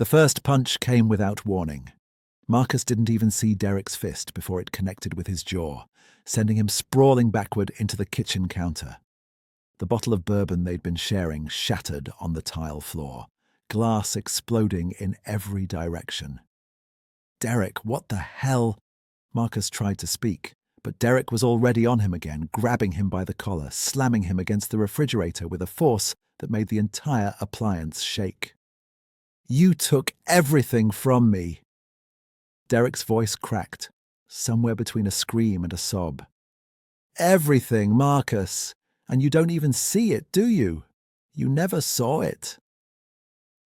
The first punch came without warning. Marcus didn't even see Derek's fist before it connected with his jaw, sending him sprawling backward into the kitchen counter. The bottle of bourbon they'd been sharing shattered on the tile floor, glass exploding in every direction. "Derek, what the hell?" Marcus tried to speak, but Derek was already on him again, grabbing him by the collar, slamming him against the refrigerator with a force that made the entire appliance shake. "You took everything from me." Derek's voice cracked, somewhere between a scream and a sob. "Everything, Marcus. And you don't even see it, do you? You never saw it."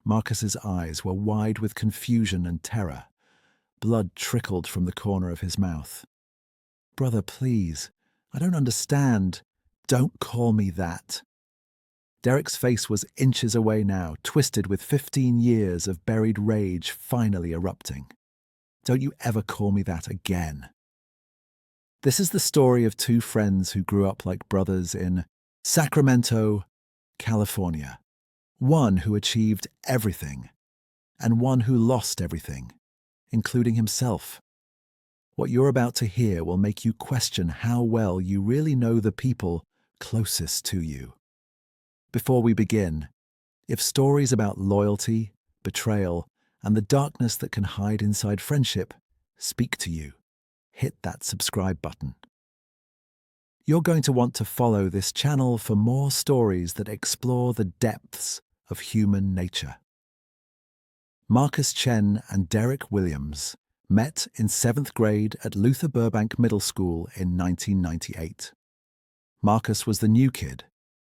Marcus's eyes were wide with confusion and terror. Blood trickled from the corner of his mouth. "Brother, please. I don't understand." "Don't call me that." Derek's face was inches away now, twisted with 15 years of buried rage finally erupting. "Don't you ever call me that again." This is the story of two friends who grew up like brothers in Sacramento, California. One who achieved everything, and one who lost everything, including himself. What you're about to hear will make you question how well you really know the people closest to you. Before we begin, if stories about loyalty, betrayal, and the darkness that can hide inside friendship speak to you, hit that subscribe button. You're going to want to follow this channel for more stories that explore the depths of human nature. Marcus Chen and Derek Williams met in 7th grade at Luther Burbank Middle School in 1998. Marcus was the new kid,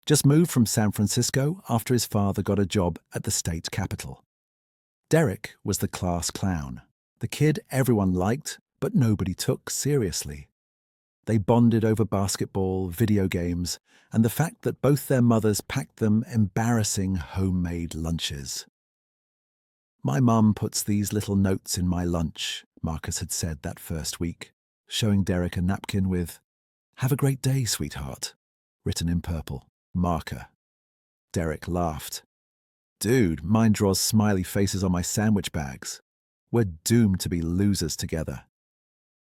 just moved from San Francisco after his father got a job at the state capitol. Derek was the class clown, the kid everyone liked but nobody took seriously. They bonded over basketball, video games, and the fact that both their mothers packed them embarrassing homemade lunches. "My mum puts these little notes in my lunch," Marcus had said that first week, showing Derek a napkin with, "Have a great day, sweetheart," written in purple, marker. Derek laughed. "Dude, mine draws smiley faces on my sandwich bags. We're doomed to be losers together."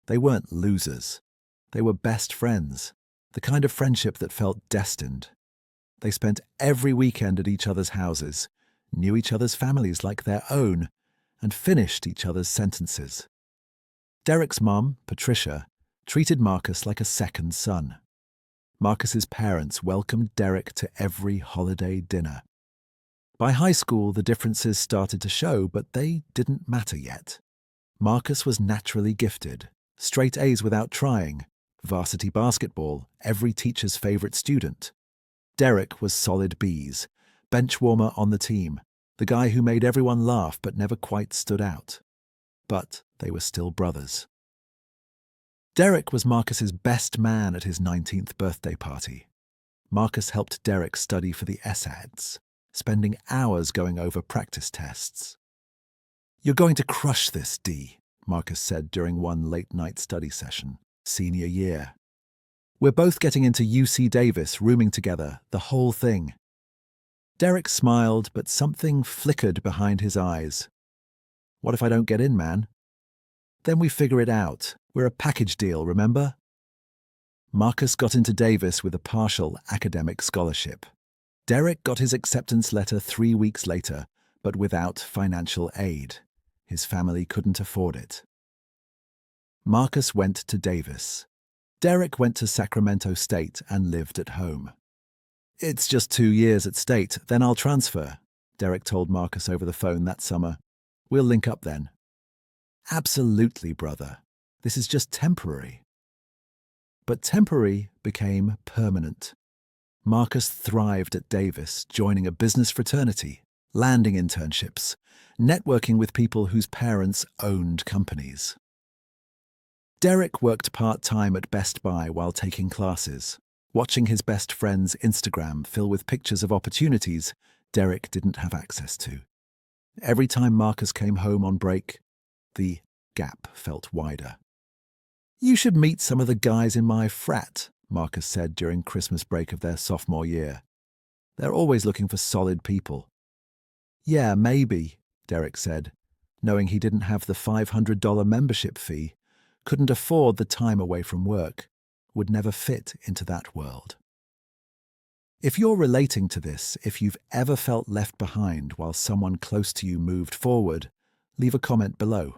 They weren't losers. They were best friends, the kind of friendship that felt destined. They spent every weekend at each other's houses, knew each other's families like their own, and finished each other's sentences. Derek's mom, Patricia, treated Marcus like a second son. Marcus's parents welcomed Derek to every holiday dinner. By high school, the differences started to show, but they didn't matter yet. Marcus was naturally gifted, straight A's without trying, varsity basketball, every teacher's favorite student. Derek was solid B's, bench warmer on the team, the guy who made everyone laugh but never quite stood out. But they were still brothers. Derek was Marcus's best man at his 19th birthday party. Marcus helped Derek study for the SATs, spending hours going over practice tests. "You're going to crush this, D," Marcus said during one late-night study session, senior year. "We're both getting into UC Davis, rooming together, the whole thing." Derek smiled, but something flickered behind his eyes. "What if I don't get in, man?" "Then we figure it out. We're a package deal, remember?" Marcus got into Davis with a partial academic scholarship. Derek got his acceptance letter 3 weeks later, but without financial aid. His family couldn't afford it. Marcus went to Davis. Derek went to Sacramento State and lived at home. "It's just 2 years at State, then I'll transfer," Derek told Marcus over the phone that summer. "We'll link up then." "Absolutely, brother. This is just temporary." But temporary became permanent. Marcus thrived at Davis, joining a business fraternity, landing internships, networking with people whose parents owned companies. Derek worked part-time at Best Buy while taking classes, watching his best friend's Instagram fill with pictures of opportunities Derek didn't have access to. Every time Marcus came home on break, the gap felt wider. "You should meet some of the guys in my frat," Marcus said during Christmas break of their sophomore year. "They're always looking for solid people." "Yeah, maybe," Derek said, knowing he didn't have the $500 membership fee, couldn't afford the time away from work, would never fit into that world. If you're relating to this, if you've ever felt left behind while someone close to you moved forward, leave a comment below.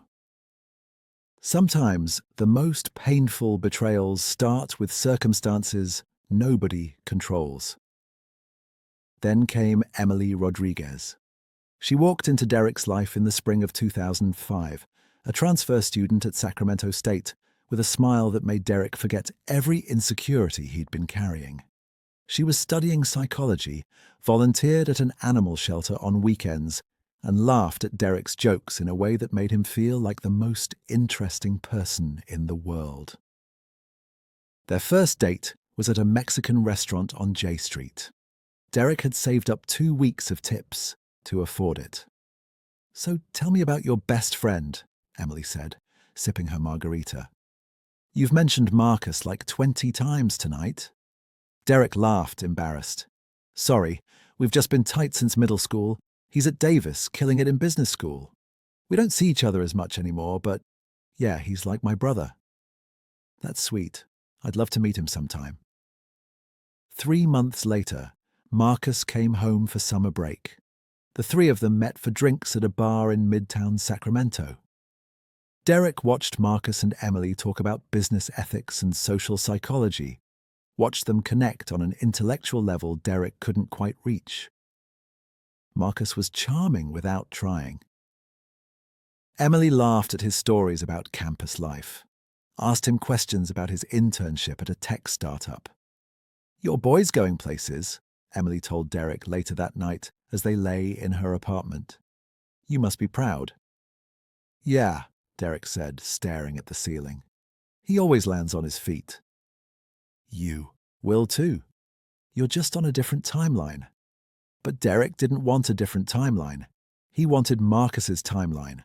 Sometimes the most painful betrayals start with circumstances nobody controls. Then came Emily Rodriguez. She walked into Derek's life in the spring of 2005, a transfer student at Sacramento State, with a smile that made Derek forget every insecurity he'd been carrying. She was studying psychology, volunteered at an animal shelter on weekends, and laughed at Derek's jokes in a way that made him feel like the most interesting person in the world. Their first date was at a Mexican restaurant on J Street. Derek had saved up 2 weeks of tips to afford it. "So tell me about your best friend," Emily said, sipping her margarita. "You've mentioned Marcus like 20 times tonight." Derek laughed, embarrassed. "Sorry, we've just been tight since middle school. He's at Davis, killing it in business school. We don't see each other as much anymore, but yeah, he's like my brother." "That's sweet. I'd love to meet him sometime." 3 months later, Marcus came home for summer break. The three of them met for drinks at a bar in Midtown Sacramento. Derek watched Marcus and Emily talk about business ethics and social psychology, watched them connect on an intellectual level Derek couldn't quite reach. Marcus was charming without trying. Emily laughed at his stories about campus life, asked him questions about his internship at a tech startup. "Your boy's going places," Emily told Derek later that night as they lay in her apartment. "You must be proud." "Yeah," Derek said, staring at the ceiling. "He always lands on his feet." "You will too. You're just on a different timeline." But Derek didn't want a different timeline. He wanted Marcus's timeline.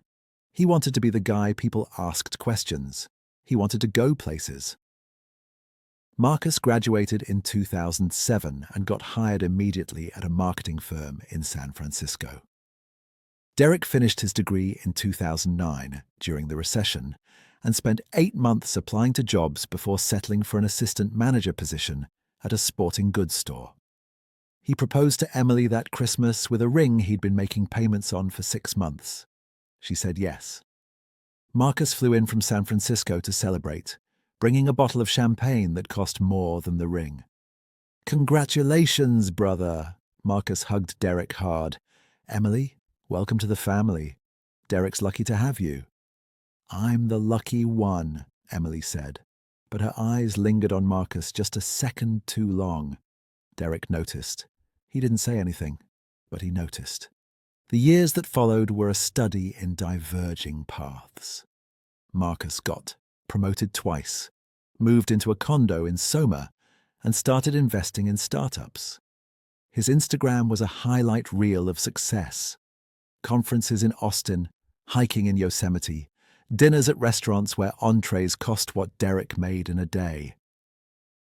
He wanted to be the guy people asked questions. He wanted to go places. Marcus graduated in 2007 and got hired immediately at a marketing firm in San Francisco. Derek finished his degree in 2009 during the recession and spent 8 months applying to jobs before settling for an assistant manager position at a sporting goods store. He proposed to Emily that Christmas with a ring he'd been making payments on for 6 months. She said yes. Marcus flew in from San Francisco to celebrate, bringing a bottle of champagne that cost more than the ring. "Congratulations, brother!" Marcus hugged Derek hard. "Emily, welcome to the family. Derek's lucky to have you." "I'm the lucky one," Emily said, but her eyes lingered on Marcus just a second too long. Derek noticed. He didn't say anything, but he noticed. The years that followed were a study in diverging paths. Marcus got promoted twice, moved into a condo in Soma, and started investing in startups. His Instagram was a highlight reel of success. Conferences in Austin, hiking in Yosemite, dinners at restaurants where entrees cost what Derek made in a day.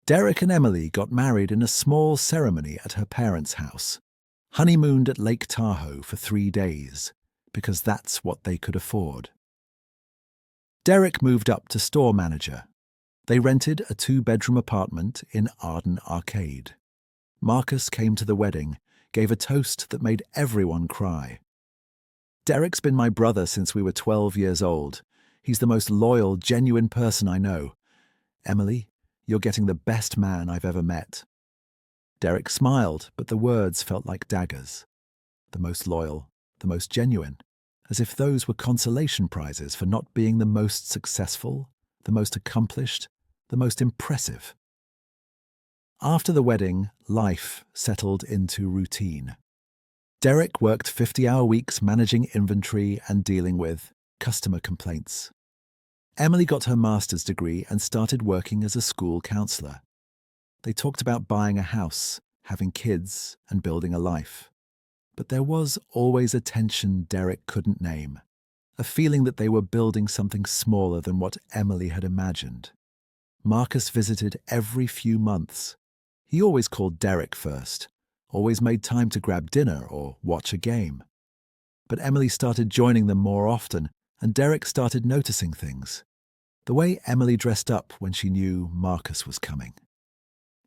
Derek and Emily got married in a small ceremony at her parents' house, honeymooned at Lake Tahoe for 3 days, because that's what they could afford. Derek moved up to store manager. They rented a 2-bedroom apartment in Arden Arcade. Marcus came to the wedding, gave a toast that made everyone cry. "Derek's been my brother since we were 12 years old. He's the most loyal, genuine person I know. Emily, you're getting the best man I've ever met." Derek smiled, but the words felt like daggers. The most loyal, the most genuine, as if those were consolation prizes for not being the most successful, the most accomplished, the most impressive. After the wedding, life settled into routine. Derek worked 50-hour weeks managing inventory and dealing with customer complaints. Emily got her master's degree and started working as a school counselor. They talked about buying a house, having kids, and building a life. But there was always a tension Derek couldn't name, a feeling that they were building something smaller than what Emily had imagined. Marcus visited every few months. He always called Derek first, always made time to grab dinner or watch a game. But Emily started joining them more often, and Derek started noticing things. The way Emily dressed up when she knew Marcus was coming.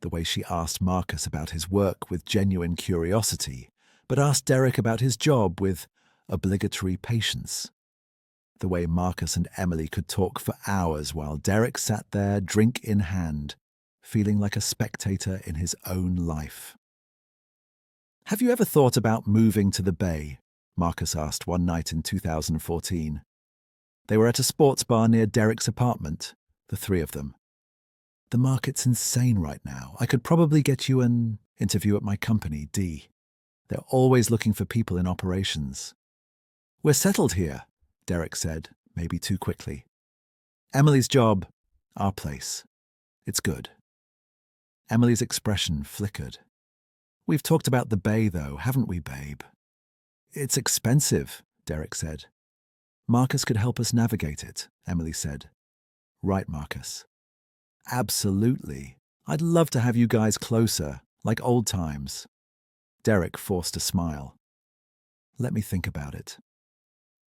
The way she asked Marcus about his work with genuine curiosity, but asked Derek about his job with obligatory patience. The way Marcus and Emily could talk for hours while Derek sat there, drink in hand, feeling like a spectator in his own life. "Have you ever thought about moving to the Bay?" Marcus asked one night in 2014. They were at a sports bar near Derek's apartment, the three of them. "The market's insane right now. I could probably get you an interview at my company, D. They're always looking for people in operations." "We're settled here," Derek said, maybe too quickly. "Emily's job, our place. It's good." Emily's expression flickered. "We've talked about the Bay, though, haven't we, babe?" "It's expensive," Derek said. "Marcus could help us navigate it," Emily said. "Right, Marcus." "Absolutely. I'd love to have you guys closer, like old times." Derek forced a smile. "Let me think about it."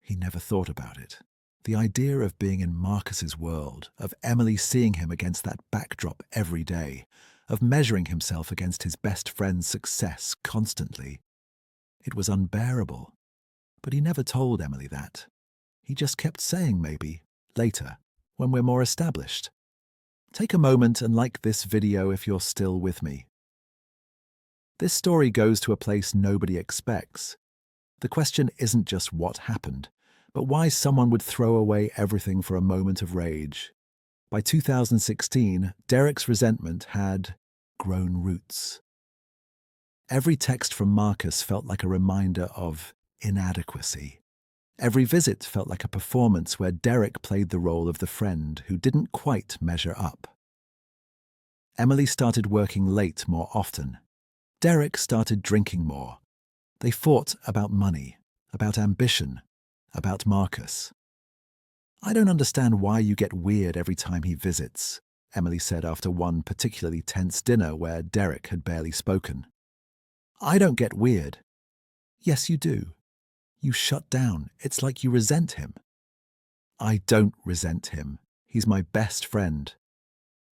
He never thought about it. The idea of being in Marcus's world, of Emily seeing him against that backdrop every day, of measuring himself against his best friend's success constantly. It was unbearable. But he never told Emily that. He just kept saying maybe, later, when we're more established. Take a moment and like this video if you're still with me. This story goes to a place nobody expects. The question isn't just what happened, but why someone would throw away everything for a moment of rage. By 2016, Derek's resentment had grown roots. Every text from Marcus felt like a reminder of inadequacy. Every visit felt like a performance where Derek played the role of the friend who didn't quite measure up. Emily started working late more often. Derek started drinking more. They fought about money, about ambition, about Marcus. "I don't understand why you get weird every time he visits," Emily said after one particularly tense dinner where Derek had barely spoken. "I don't get weird." "Yes, you do. You shut down. It's like you resent him." "I don't resent him. He's my best friend."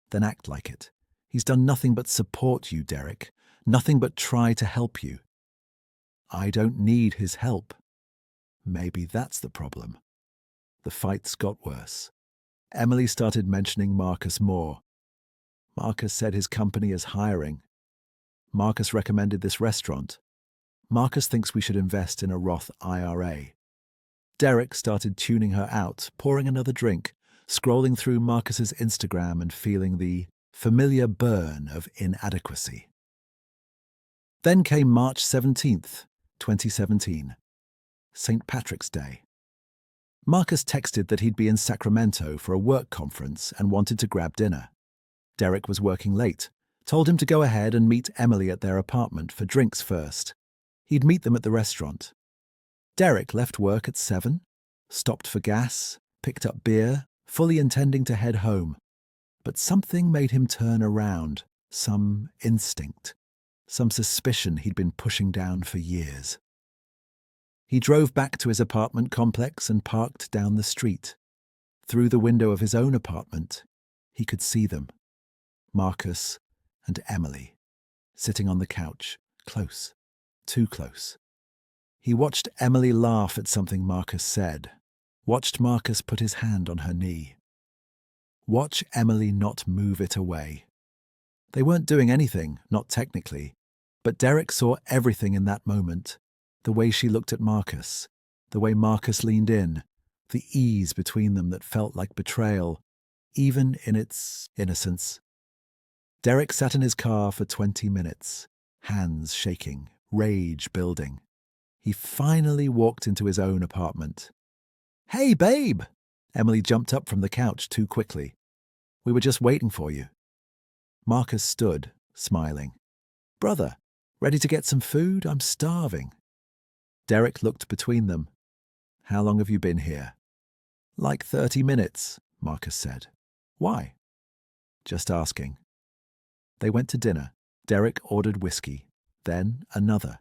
"Then act like it. He's done nothing but support you, Derek. Nothing but try to help you." "I don't need his help." Maybe that's the problem. The fights got worse. Emily started mentioning Marcus more. "Marcus said his company is hiring. Marcus recommended this restaurant. Marcus thinks we should invest in a Roth IRA." Derek started tuning her out, pouring another drink, scrolling through Marcus's Instagram and feeling the familiar burn of inadequacy. Then came March 17th, 2017, St. Patrick's Day. Marcus texted that he'd be in Sacramento for a work conference and wanted to grab dinner. Derek was working late, told him to go ahead and meet Emily at their apartment for drinks first. He'd meet them at the restaurant. Derek left work at 7, stopped for gas, picked up beer, fully intending to head home. But something made him turn around, some instinct, some suspicion he'd been pushing down for years. He drove back to his apartment complex and parked down the street. Through the window of his own apartment, he could see them, Marcus and Emily, sitting on the couch, close, too close. He watched Emily laugh at something Marcus said, watched Marcus put his hand on her knee. Watch Emily not move it away. They weren't doing anything, not technically, but Derek saw everything in that moment. The way she looked at Marcus, the way Marcus leaned in, the ease between them that felt like betrayal, even in its innocence. Derek sat in his car for 20 minutes, hands shaking, rage building. He finally walked into his own apartment. "Hey, babe!" Emily jumped up from the couch too quickly. "We were just waiting for you." Marcus stood, smiling. "Brother, ready to get some food? I'm starving." Derek looked between them. "How long have you been here?" "Like 30 minutes, Marcus said. "Why?" "Just asking." They went to dinner. Derek ordered whiskey, then another.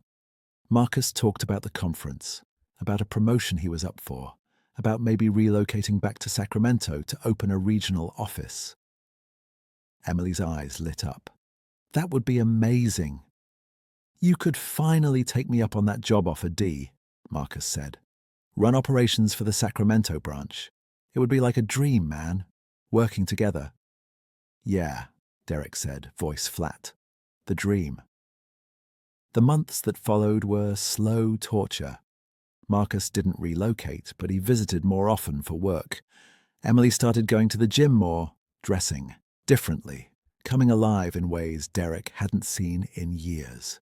Marcus talked about the conference, about a promotion he was up for, about maybe relocating back to Sacramento to open a regional office. Emily's eyes lit up. That would be amazing. You could finally take me up on that job offer, Dee, Marcus said. Run operations for the Sacramento branch. It would be like a dream, man. Working together. Yeah, Derek said, voice flat. The dream. The months that followed were slow torture. Marcus didn't relocate, but he visited more often for work. Emily started going to the gym more, dressing differently, coming alive in ways Derek hadn't seen in years.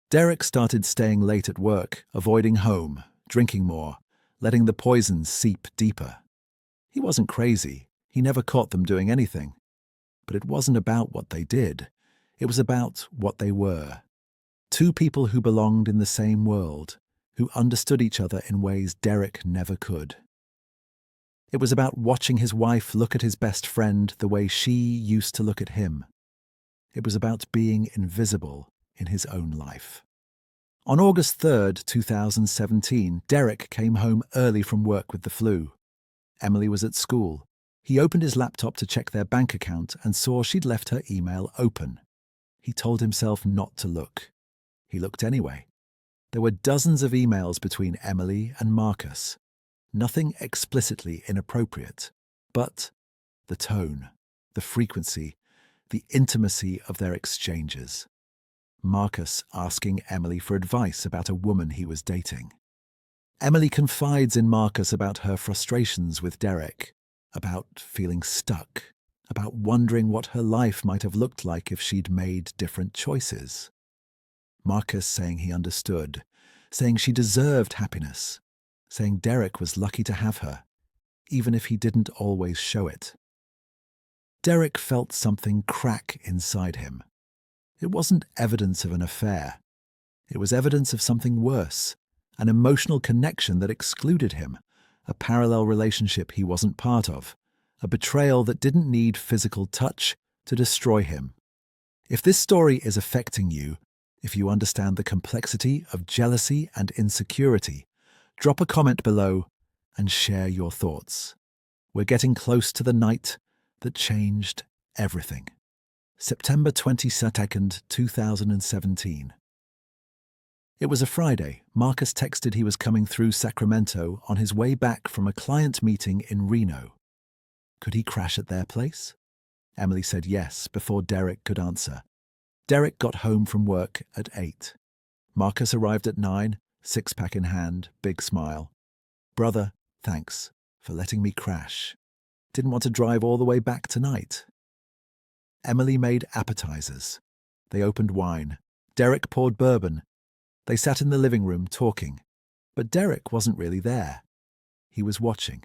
Derek started staying late at work, avoiding home, drinking more, letting the poison seep deeper. He wasn't crazy. He never caught them doing anything. But it wasn't about what they did. It was about what they were. Two people who belonged in the same world, who understood each other in ways Derek never could. It was about watching his wife look at his best friend the way she used to look at him. It was about being invisible in his own life. On August 3rd, 2017, Derek came home early from work with the flu. Emily was at school. He opened his laptop to check their bank account and saw she'd left her email open. He told himself not to look. He looked anyway. There were dozens of emails between Emily and Marcus. Nothing explicitly inappropriate, but the tone, the frequency, the intimacy of their exchanges. Marcus asking Emily for advice about a woman he was dating. Emily confides in Marcus about her frustrations with Derek, about feeling stuck, about wondering what her life might have looked like if she'd made different choices. Marcus saying he understood, saying she deserved happiness, saying Derek was lucky to have her, even if he didn't always show it. Derek felt something crack inside him. It wasn't evidence of an affair. It was evidence of something worse, an emotional connection that excluded him, a parallel relationship he wasn't part of, a betrayal that didn't need physical touch to destroy him. If this story is affecting you, if you understand the complexity of jealousy and insecurity, drop a comment below and share your thoughts. We're getting close to the night that changed everything. September 22nd, 2017. It was a Friday. Marcus texted he was coming through Sacramento on his way back from a client meeting in Reno. Could he crash at their place? Emily said yes before Derek could answer. Derek got home from work at 8. Marcus arrived at 9, six-pack in hand, big smile. Brother, thanks for letting me crash. Didn't want to drive all the way back tonight. Emily made appetizers. They opened wine. Derek poured bourbon. They sat in the living room talking. But Derek wasn't really there. He was watching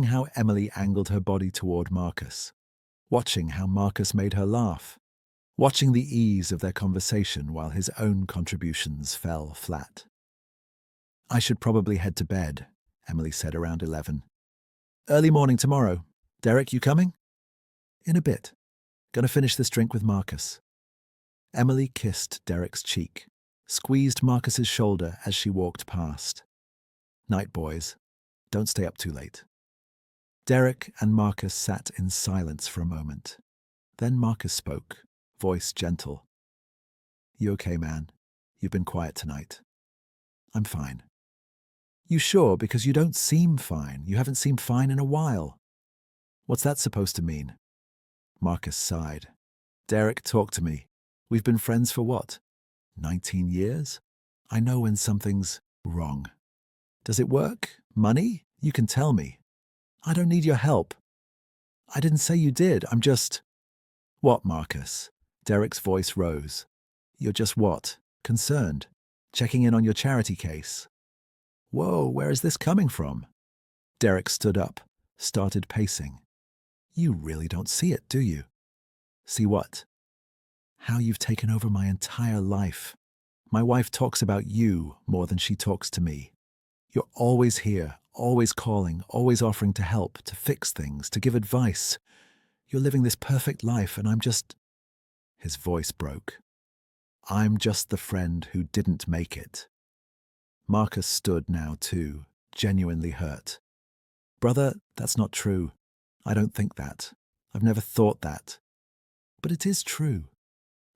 how Emily angled her body toward Marcus, watching how Marcus made her laugh, watching the ease of their conversation while his own contributions fell flat. I should probably head to bed, Emily said around 11. Early morning tomorrow. Derek, you coming? In a bit. Gonna finish this drink with Marcus. Emily kissed Derek's cheek, squeezed Marcus's shoulder as she walked past. Night, boys. Don't stay up too late. Derek and Marcus sat in silence for a moment. Then Marcus spoke, voice gentle. You okay, man? You've been quiet tonight. I'm fine. You sure? Because you don't seem fine. You haven't seemed fine in a while. What's that supposed to mean? Marcus sighed. Derek, talk to me. We've been friends for what? 19 years? I know when something's wrong. Does it work? Money? You can tell me. I don't need your help. I didn't say you did. I'm just... What, Marcus? Derek's voice rose. You're just what? Concerned? Checking in on your charity case? Whoa, where is this coming from? Derek stood up, started pacing. You really don't see it, do you? See what? How you've taken over my entire life. My wife talks about you more than she talks to me. You're always here, always calling, always offering to help, to fix things, to give advice. You're living this perfect life, and I'm just... His voice broke. I'm just the friend who didn't make it. Marcus stood now too, genuinely hurt. Brother, that's not true. I don't think that. I've never thought that. But it is true.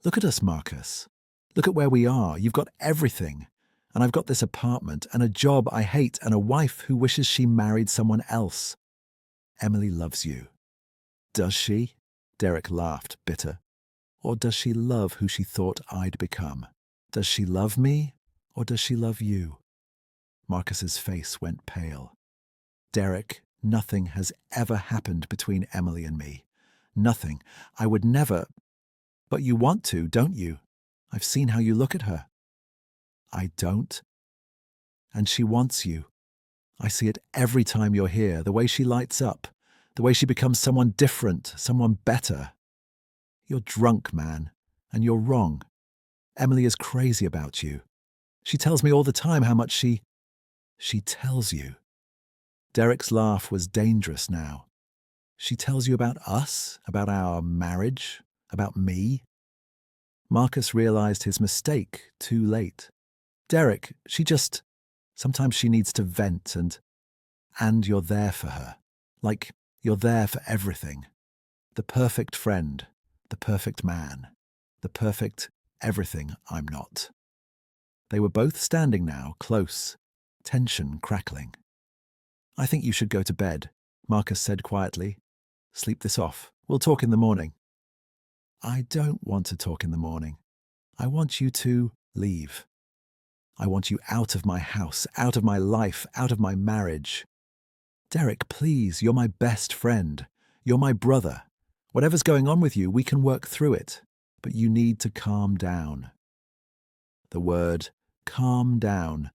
Look at us, Marcus. Look at where we are. You've got everything. And I've got this apartment and a job I hate and a wife who wishes she married someone else. Emily loves you. Does she? Derek laughed, bitter. Or does she love who she thought I'd become? Does she love me, or does she love you? Marcus's face went pale. Derek, nothing has ever happened between Emily and me. Nothing. I would never. But you want to, don't you? I've seen how you look at her. I don't. And she wants you. I see it every time you're here, the way she lights up, the way she becomes someone different, someone better. You're drunk, man, and you're wrong. Emily is crazy about you. She tells me all the time how much she tells you. Derek's laugh was dangerous now. She tells you about us, about our marriage, about me. Marcus realized his mistake too late. Derek, sometimes she needs to vent and you're there for her. Like you're there for everything. The perfect friend, the perfect man, the perfect everything I'm not. They were both standing now, close, tension crackling. I think you should go to bed, Marcus said quietly. Sleep this off. We'll talk in the morning. I don't want to talk in the morning. I want you to leave. I want you out of my house, out of my life, out of my marriage. Derek, please, you're my best friend. You're my brother. Whatever's going on with you, we can work through it. But you need to calm down. The word calm down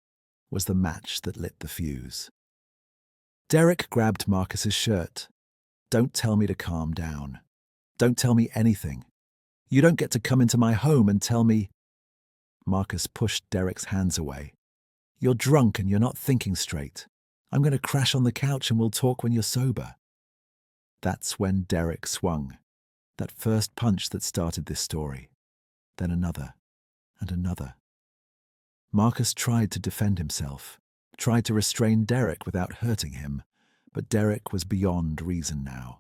was the match that lit the fuse. Derek grabbed Marcus's shirt. Don't tell me to calm down. Don't tell me anything. You don't get to come into my home and tell me. Marcus pushed Derek's hands away. You're drunk and you're not thinking straight. I'm going to crash on the couch and we'll talk when you're sober. That's when Derek swung. That first punch that started this story. Then another and another. Marcus tried to defend himself, tried to restrain Derek without hurting him, but Derek was beyond reason now.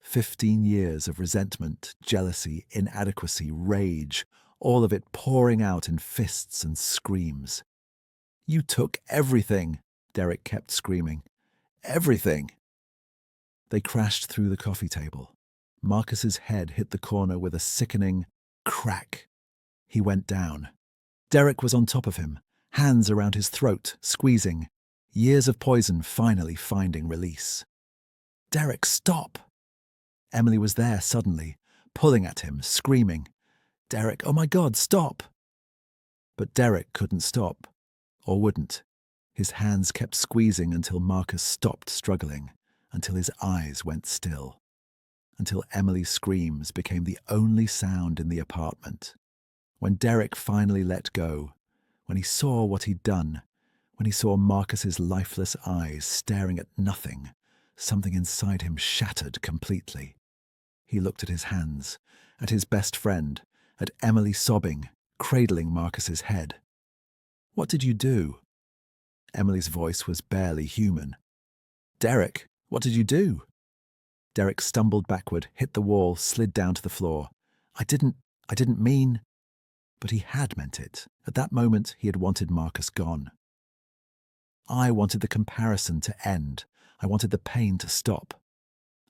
15 years of resentment, jealousy, inadequacy, rage, all of it pouring out in fists and screams. You took everything, Derek kept screaming. Everything. They crashed through the coffee table. Marcus's head hit the corner with a sickening crack. He went down. Derek was on top of him, hands around his throat, squeezing. Years of poison finally finding release. Derek, stop! Emily was there suddenly, pulling at him, screaming. Derek, oh my God, stop! But Derek couldn't stop, or wouldn't. His hands kept squeezing until Marcus stopped struggling, until his eyes went still, until Emily's screams became the only sound in the apartment. When Derek finally let go, when he saw what he'd done, when he saw Marcus's lifeless eyes staring at nothing, something inside him shattered completely. He looked at his hands, at his best friend, at Emily sobbing, cradling Marcus's head. What did you do? Emily's voice was barely human. Derek, what did you do? Derek stumbled backward, hit the wall, slid down to the floor. I didn't mean... But he had meant it. At that moment, he had wanted Marcus gone. I wanted the comparison to end. I wanted the pain to stop.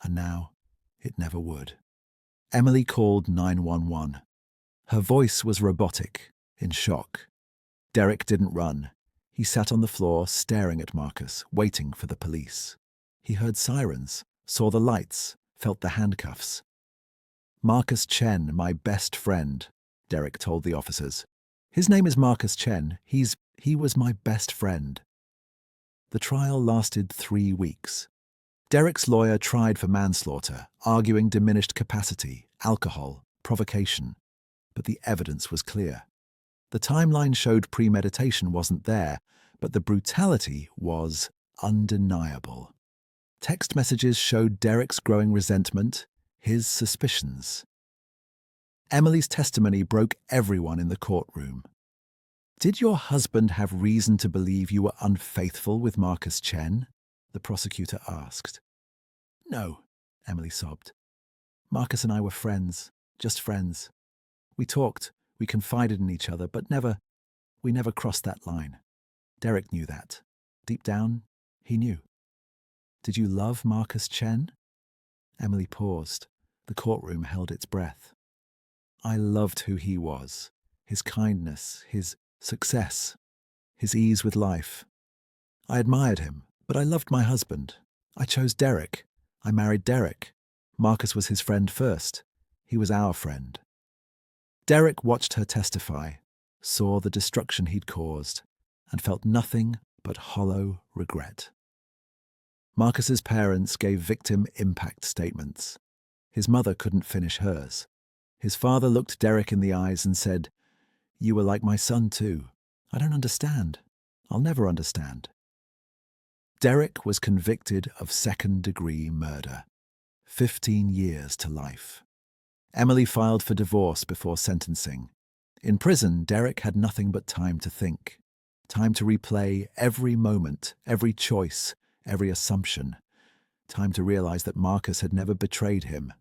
And now, it never would. Emily called 911. Her voice was robotic, in shock. Derek didn't run. He sat on the floor, staring at Marcus, waiting for the police. He heard sirens, saw the lights, felt the handcuffs. Marcus Chen, my best friend, Derek told the officers. His name is Marcus Chen. He was my best friend. The trial lasted 3 weeks. Derek's lawyer tried for manslaughter, arguing diminished capacity, alcohol, provocation. But the evidence was clear. The timeline showed premeditation wasn't there, but the brutality was undeniable. Text messages showed Derek's growing resentment, his suspicions. Emily's testimony broke everyone in the courtroom. Did your husband have reason to believe you were unfaithful with Marcus Chen? The prosecutor asked. No, Emily sobbed. Marcus and I were friends, just friends. We talked, we confided in each other, but we never crossed that line. Derek knew that. Deep down, he knew. Did you love Marcus Chen? Emily paused. The courtroom held its breath. I loved who he was, his kindness, his success, his ease with life. I admired him, but I loved my husband. I chose Derek. I married Derek. Marcus was his friend first. He was our friend. Derek watched her testify, saw the destruction he'd caused, and felt nothing but hollow regret. Marcus's parents gave victim impact statements. His mother couldn't finish hers. His father looked Derek in the eyes and said, "You were like my son too. I don't understand. I'll never understand." Derek was convicted of second-degree murder. 15 years to life. Emily filed for divorce before sentencing. In prison, Derek had nothing but time to think. Time to replay every moment, every choice, every assumption. Time to realize that Marcus had never betrayed him.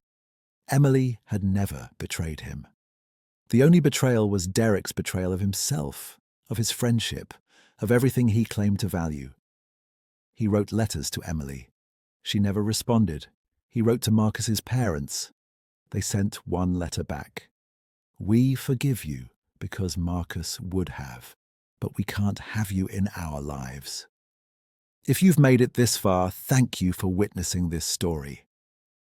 Emily had never betrayed him. The only betrayal was Derek's betrayal of himself, of his friendship, of everything he claimed to value. He wrote letters to Emily. She never responded. He wrote to Marcus's parents. They sent one letter back. "We forgive you because Marcus would have, but we can't have you in our lives." If you've made it this far, thank you for witnessing this story.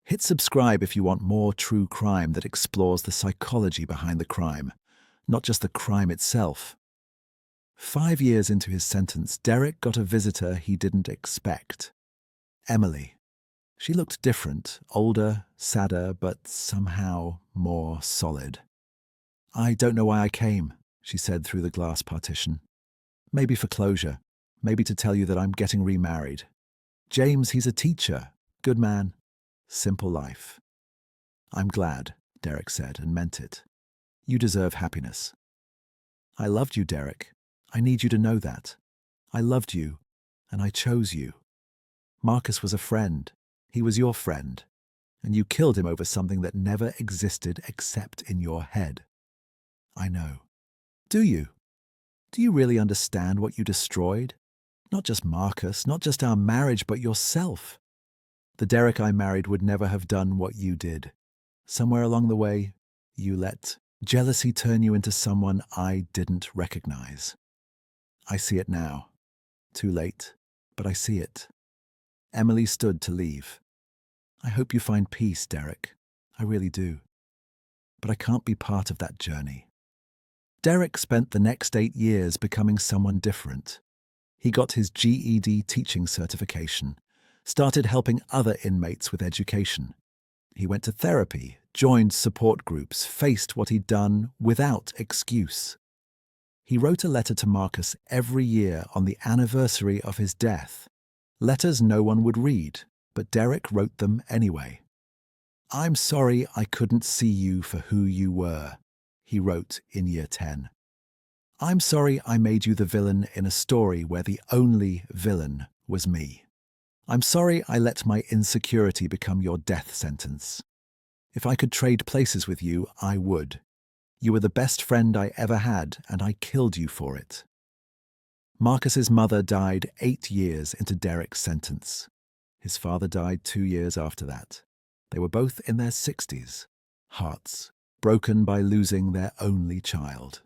Hit subscribe if you want more true crime that explores the psychology behind the crime, not just the crime itself. 5 years into his sentence, Derek got a visitor he didn't expect. Emily. She looked different, older, sadder, but somehow more solid. "I don't know why I came," she said through the glass partition. "Maybe for closure. Maybe to tell you that I'm getting remarried. James, he's a teacher. Good man. Simple life." "I'm glad," Derek said, and meant it. "You deserve happiness." "I loved you, Derek. I need you to know that. I loved you, and I chose you. Marcus was a friend. He was your friend. And you killed him over something that never existed except in your head. I know. Do you? Do you really understand what you destroyed? Not just Marcus, not just our marriage, but yourself. The Derek I married would never have done what you did. Somewhere along the way, you let jealousy turn you into someone I didn't recognize. I see it now. Too late, but I see it." Emily stood to leave. "I hope you find peace, Derek. I really do. But I can't be part of that journey." Derek spent the next 8 years becoming someone different. He got his GED teaching certification, started helping other inmates with education. He went to therapy, joined support groups, faced what he'd done without excuse. He wrote a letter to Marcus every year on the anniversary of his death. Letters no one would read, but Derek wrote them anyway. "I'm sorry I couldn't see you for who you were," he wrote in year 10. "I'm sorry I made you the villain in a story where the only villain was me. I'm sorry I let my insecurity become your death sentence. If I could trade places with you, I would. You were the best friend I ever had, and I killed you for it." Marcus's mother died 8 years into Derek's sentence. His father died 2 years after that. They were both in their 60s, hearts broken by losing their only child.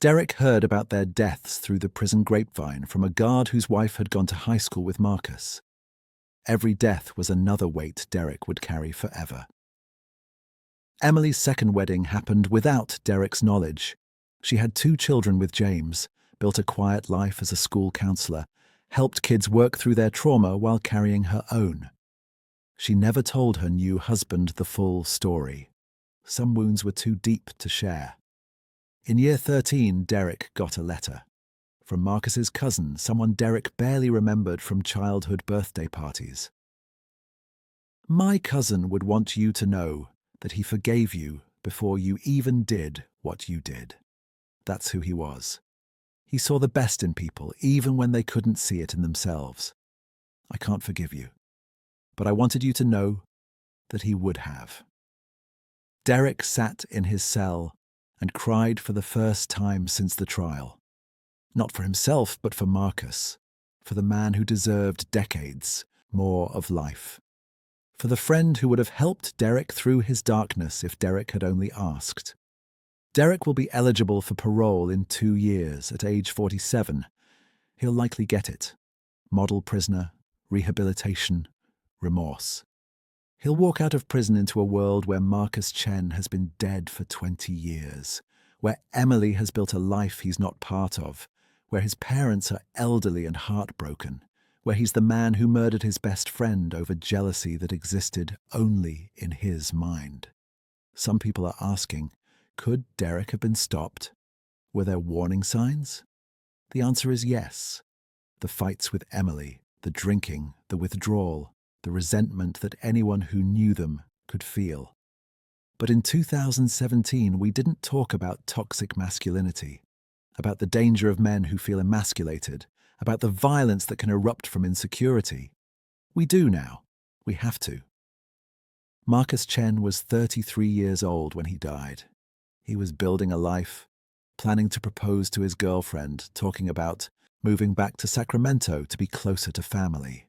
Derek heard about their deaths through the prison grapevine from a guard whose wife had gone to high school with Marcus. Every death was another weight Derek would carry forever. Emily's second wedding happened without Derek's knowledge. She had 2 children with James, built a quiet life as a school counselor, helped kids work through their trauma while carrying her own. She never told her new husband the full story. Some wounds were too deep to share. In year 13, Derek got a letter. From Marcus's cousin, someone Derek barely remembered from childhood birthday parties. "My cousin would want you to know that he forgave you before you even did what you did. That's who he was. He saw the best in people, even when they couldn't see it in themselves. I can't forgive you, but I wanted you to know that he would have. Derek sat in his cell and cried for the first time since the trial. Not for himself, but for Marcus, for the man who deserved decades more of life. For the friend who would have helped Derek through his darkness if Derek had only asked. Derek will be eligible for parole in 2 years at age 47. He'll likely get it. Model prisoner, rehabilitation, remorse. He'll walk out of prison into a world where Marcus Chen has been dead for 20 years, where Emily has built a life he's not part of, where his parents are elderly and heartbroken, where he's the man who murdered his best friend over jealousy that existed only in his mind. Some people are asking, could Derek have been stopped? Were there warning signs? The answer is yes. The fights with Emily, the drinking, the withdrawal, the resentment that anyone who knew them could feel. But in 2017, we didn't talk about toxic masculinity, about the danger of men who feel emasculated, about the violence that can erupt from insecurity. We do now. We have to. Marcus Chen was 33 years old when he died. He was building a life, planning to propose to his girlfriend, talking about moving back to Sacramento to be closer to family.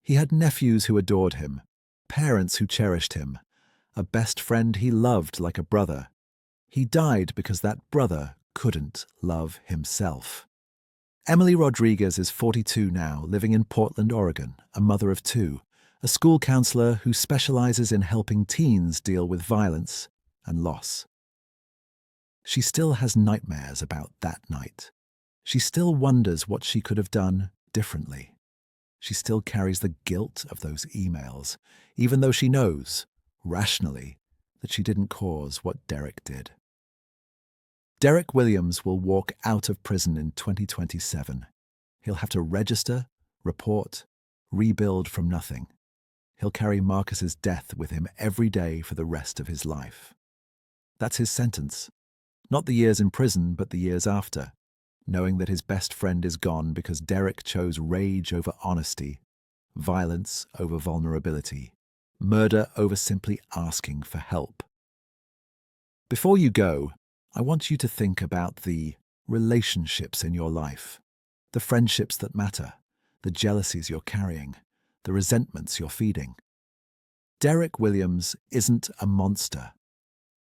He had nephews who adored him, parents who cherished him, a best friend he loved like a brother. He died because that brother couldn't love himself. Emily Rodriguez is 42 now, living in Portland, Oregon, a mother of 2, a school counselor who specializes in helping teens deal with violence and loss. She still has nightmares about that night. She still wonders what she could have done differently. She still carries the guilt of those emails, even though she knows, rationally, that she didn't cause what Derek did. Derek Williams will walk out of prison in 2027. He'll have to register, report, rebuild from nothing. He'll carry Marcus's death with him every day for the rest of his life. That's his sentence. Not the years in prison, but the years after, knowing that his best friend is gone because Derek chose rage over honesty, violence over vulnerability, murder over simply asking for help. Before you go, I want you to think about the relationships in your life, the friendships that matter, the jealousies you're carrying, the resentments you're feeding. Derek Williams isn't a monster.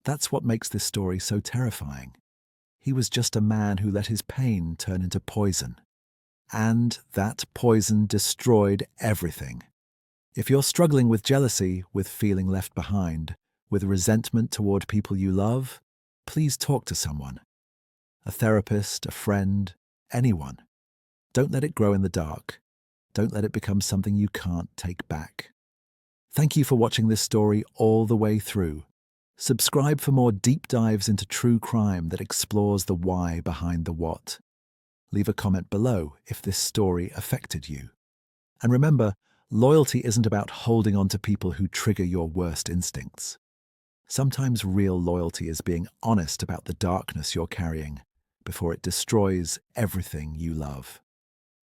That's what makes this story so terrifying. He was just a man who let his pain turn into poison. And that poison destroyed everything. If you're struggling with jealousy, with feeling left behind, with resentment toward people you love, please talk to someone. A therapist, a friend, anyone. Don't let it grow in the dark. Don't let it become something you can't take back. Thank you for watching this story all the way through. Subscribe for more deep dives into true crime that explores the why behind the what. Leave a comment below if this story affected you. And remember, loyalty isn't about holding on to people who trigger your worst instincts. Sometimes real loyalty is being honest about the darkness you're carrying before it destroys everything you love.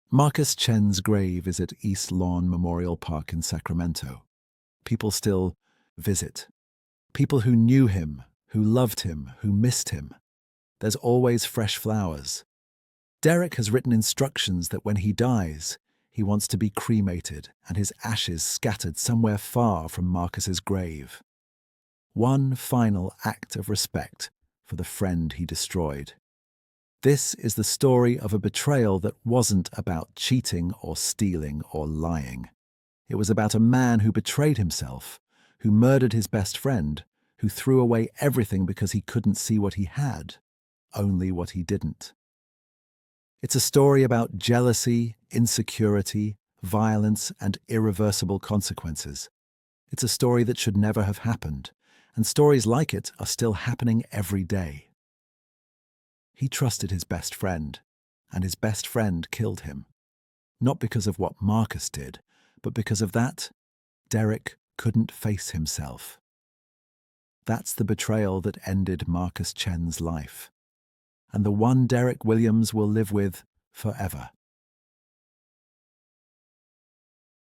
Marcus Chen's grave is at East Lawn Memorial Park in Sacramento. People still visit. People who knew him, who loved him, who missed him. There's always fresh flowers. Derek has written instructions that when he dies, he wants to be cremated and his ashes scattered somewhere far from Marcus's grave. One final act of respect for the friend he destroyed. This is the story of a betrayal that wasn't about cheating or stealing or lying. It was about a man who betrayed himself, who murdered his best friend, who threw away everything because he couldn't see what he had, only what he didn't. It's a story about jealousy, insecurity, violence, and irreversible consequences. It's a story that should never have happened, and stories like it are still happening every day. He trusted his best friend, and his best friend killed him. Not because of what Marcus did, but because of that, Derek couldn't face himself. That's the betrayal that ended Marcus Chen's life. and the one Derek Williams will live with forever.